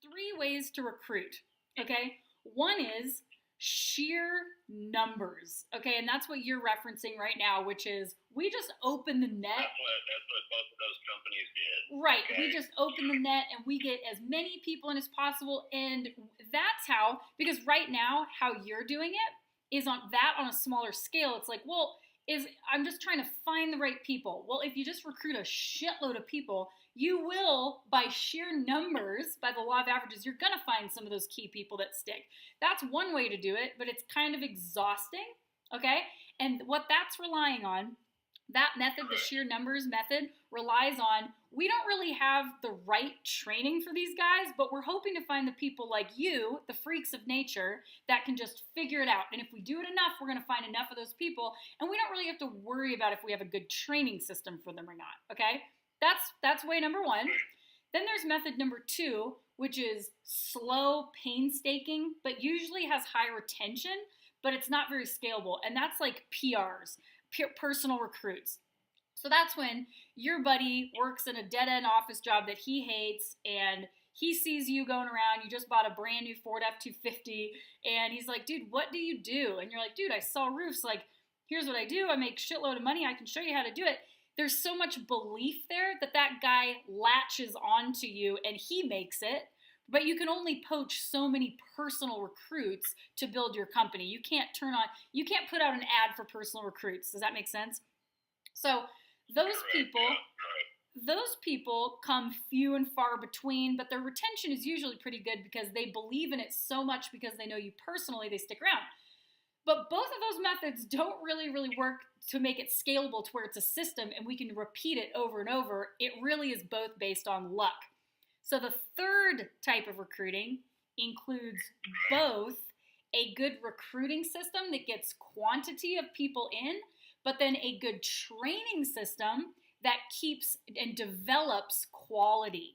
three ways to recruit, okay? One is sheer numbers, okay? And that's what you're referencing right now, which is we just open the net. That's what both of those companies did. Right, Okay. we just open the net and we get as many people in as possible, and that's how, because right now, how you're doing it is on a smaller scale. It's like, well, I'm just trying to find the right people. Well, if you just recruit a shitload of people, you will, by sheer numbers, by the law of averages, you're gonna find some of those key people that stick. That's one way to do it, but it's kind of exhausting, okay? And what that's relying on, that method, the sheer numbers method, relies on, we don't really have the right training for these guys, but we're hoping to find the people like you, the freaks of nature, that can just figure it out. And if we do it enough, we're going to find enough of those people, and we don't really have to worry about if we have a good training system for them or not, okay? That's way number one. Then there's method number two, which is slow, painstaking, but usually has high retention, but it's not very scalable, and that's like PRs, personal recruits. So that's when your buddy works in a dead-end office job that he hates, and he sees you going around, you just bought a brand new Ford F-250, and he's like, dude, what do you do? And you're like, dude, I sell roofs. Like, here's what I do. I make shitload of money. I can show you how to do it. There's so much belief there that that guy latches onto you and he makes it. But you can only poach so many personal recruits to build your company. You can't put out an ad for personal recruits. Does that make sense? So those people come few and far between, but their retention is usually pretty good because they believe in it so much because they know you personally, they stick around. But both of those methods don't really work to make it scalable to where it's a system and we can repeat it over and over. It really is both based on luck. So the third type of recruiting includes both a good recruiting system that gets quantity of people in, but then a good training system that keeps and develops quality.